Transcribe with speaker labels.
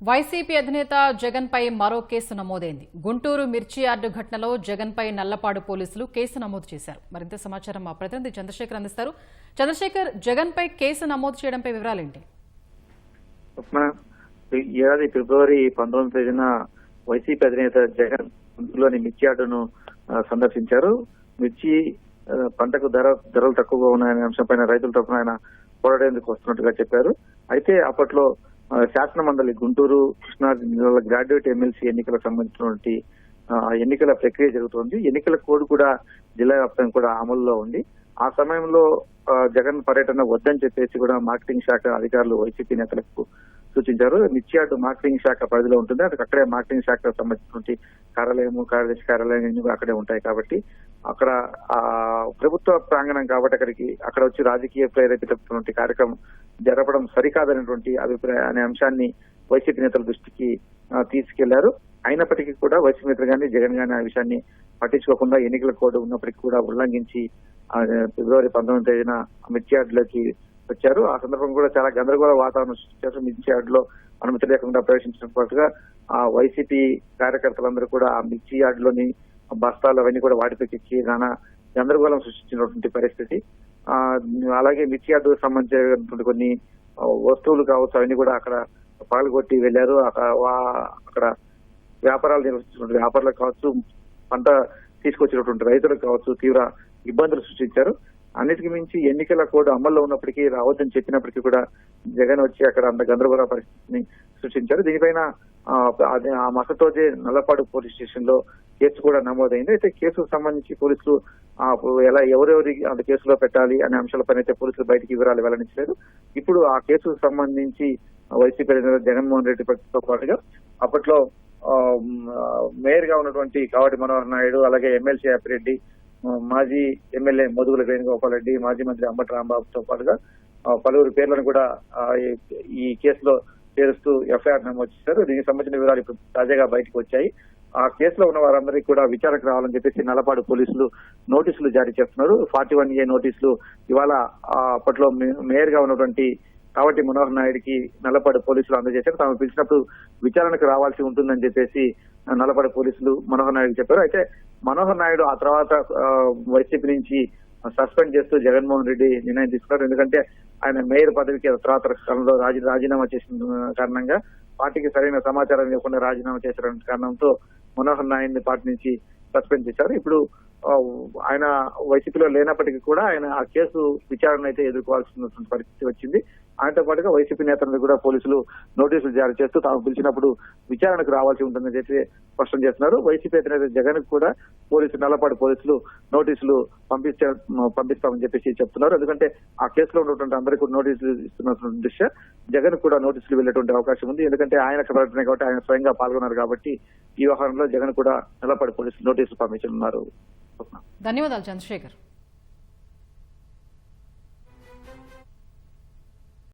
Speaker 1: YCP అధినేత జగన్ పై మరో case నమోదైంది. గుంటూరు మిర్చి యార్డు ఘటనలో జగన్ పై నల్లపాడు పోలీసులు కేసు నమోదు చేశారు. మరింత సమాచారం మా ప్రతినిధి చంద్రశేఖర్ అందిస్తారు. చంద్రశేఖర్, జగన్ పై కేసు నమోదు చేయడంపై వివరాలేంటి?
Speaker 2: ఏడాది ఫిబ్రవరి 19వ తేదీన వైసీపీ అధినేత జగన్ గుంటూరులోని మిర్చి యార్డును సందర్శించారు. మిర్చి పంటకు ధరలు తక్కువగా ఉన్నాయనే అంశంపైన రైతుల తరఫున ఆయన పోరాడేందుకు వస్తున్నట్టుగా చెప్పారు. అయితే అప్పట్లో శాసన మండలి గుంటూరు కృష్ణా జిల్లాల గ్రాడ్యుయేట్ ఎమ్మెల్సీ ఎన్నికలకు సంబంధించినటువంటి ఎన్నికల ప్రక్రియ జరుగుతోంది. ఎన్నికల కోడ్ కూడా జిల్లా వ్యాప్తంగా కూడా అమలులో ఉంది. ఆ సమయంలో జగన్ పర్యటన వద్దని చెప్పేసి కూడా మార్కెటింగ్ శాఖ అధికారులు వైసీపీ నేతలకు సూచించారు. మిర్చి యార్డు మార్కెటింగ్ శాఖ పరిధిలో ఉంటుంది. అక్కడే మార్కెటింగ్ శాఖకు సంబంధించినటువంటి కార్యాలయము, కార్యదర్శి కార్యాలయం అక్కడే ఉంటాయి. కాబట్టి అక్కడ ప్రభుత్వ ప్రాంగణం కాబట్టి అక్కడ వచ్చి రాజకీయ ప్రేరేపితమైనటువంటి కార్యక్రమం జరపడం సరికాదనేటువంటి అభిప్రాయం అనే అంశాన్ని వైసీపీ నేతల దృష్టికి తీసుకెళ్లారు. అయినప్పటికీ కూడా వైసీపీ నేతలు కానీ జగన్ గానీ ఆ విషయాన్ని పట్టించుకోకుండా ఎన్నికల కోడ్ ఉన్నప్పటికీ కూడా ఉల్లంఘించి ఫిబ్రవరి 19వ తేదీన మిర్చి యార్డులోకి వచ్చారు. ఆ సందర్భంగా కూడా చాలా గందరగోళ వాతావరణం సృష్టించారు. మిర్చి యార్డులో అనుమతి లేకుండా ప్రవేశించినట్టుగా ఆ వైసీపీ కార్యకర్తలందరూ కూడా ఆ మిర్చి యార్డులోని బస్తాలు అవన్నీ కూడా వాటిపైకి ఎక్కి గందరగోళం సృష్టించినటువంటి పరిస్థితి. అలాగే మిర్చి యార్డుకు సంబంధించినటువంటి కొన్ని వస్తువులు కావచ్చు అవన్నీ కూడా అక్కడ పాల్గొట్టి వెళ్లారు. అక్కడ వ్యాపారాలు నిర్వహించినటువంటి వ్యాపారులకు కావచ్చు, పంట తీసుకొచ్చినటువంటి రైతులకు కావచ్చు తీవ్ర ఇబ్బందులు సృష్టించారు. అన్నిటికీ మించి ఎన్నికల కోడ్ అమల్లో ఉన్నప్పటికీ రావద్దని చెప్పినప్పటికీ కూడా జగన్ వచ్చి అక్కడ అంత గందరగోళ పరిస్థితిని సృష్టించారు. దీనిపైన ఆ మసతోజే నల్లపాడు పోలీస్ స్టేషన్ లో కేసు కూడా నమోదైంది. అయితే కేసుకు సంబంధించి పోలీసులు ఎవరెవరి అంత కేసులో పెట్టాలి అనే అంశాలపైన అయితే పోలీసులు బయటికి వివరాలు వెల్లడించలేదు. ఇప్పుడు ఆ కేసుకు సంబంధించి వైసీపీ జగన్మోహన్ రెడ్డితో పాటుగా అప్పట్లో మేయర్ గా ఉన్నటువంటి కావటి మనోహర్ నాయుడు, అలాగే ఎమ్మెల్సీ అప్పిరెడ్డి, మాజీ ఎమ్మెల్యే మోదుగుల వేణుగోపాల్ రెడ్డి, మాజీ మంత్రి అంబటి రాంబాబుతో పాటుగా పలువురు పేర్లను కూడా ఈ కేసులో చేరుస్తూ ఎఫ్ఐఆర్ నమోదు చేశారు. దీనికి సంబంధించిన వివరాలు ఇప్పుడు తాజాగా బయటకు వచ్చాయి. ఆ కేసులో ఉన్న వారందరికీ కూడా విచారణకు రావాలని చెప్పేసి నల్లపాడు పోలీసులు నోటీసులు జారీ చేస్తున్నారు. 41A నోటీసులు ఇవాళ అప్పట్లో మేయర్ గా ఉన్నటువంటి కావటి మనోహర్ నాయుడికి నల్లపాడు పోలీసులు అందజేశారు. తాము పిలిచినప్పుడు విచారణకు రావాల్సి ఉంటుందని చెప్పేసి నల్లపాడు పోలీసులు మనోహర్ నాయుడికి చెప్పారు. అయితే మనోహర్ నాయుడు ఆ తర్వాత వైసీపీ నుంచి సస్పెండ్ చేస్తూ జగన్మోహన్ రెడ్డి నిర్ణయం తీసుకున్నారు. ఎందుకంటే ఆయన మేయర్ పదవికి తర్వాత కాలంలో రాజీనామా చేసిన కారణంగా పార్టీకి సరైన సమాచారం ఇవ్వకుండా రాజీనామా చేసిన కారణంతో మనోహర్ నాయుడిని పార్టీ నుంచి సస్పెండ్ చేశారు. ఇప్పుడు ఆయన వైసీపీలో లేనప్పటికీ కూడా ఆయన ఆ కేసు విచారణ అయితే ఎదుర్కోవాల్సినటువంటి పరిస్థితి వచ్చింది. ఆయనతో పాటుగా వైసీపీ నేతలను కూడా పోలీసులు నోటీసులు జారీ చేస్తూ తాము పిలిచినప్పుడు విచారణకు రావాల్సి ఉంటుందని చెప్పి స్పష్టం చేస్తున్నారు. వైసీపీ నేత జగన్ కూడా నల్లపాడు పోలీసులు నోటీసులు పంపిస్తామని చెప్పేసి చెప్తున్నారు. ఎందుకంటే ఆ కేసులో ఉన్నటువంటి అందరికీ కూడా నోటీసులు ఇస్తున్నటువంటి దృష్ట్యా జగన్ కూడా నోటీసులు వెళ్లేటువంటి అవకాశం ఉంది. ఎందుకంటే ఆయన పర్యటన కాబట్టి ఆయన స్వయంగా పాల్గొన్నారు కాబట్టి ఈ వ్యవహారంలో జగన్ కూడా నల్లపాడు పోలీసులు నోటీసులు పంపించనున్నారు.
Speaker 1: ధన్యవాదాలు చంద్రశేఖర్.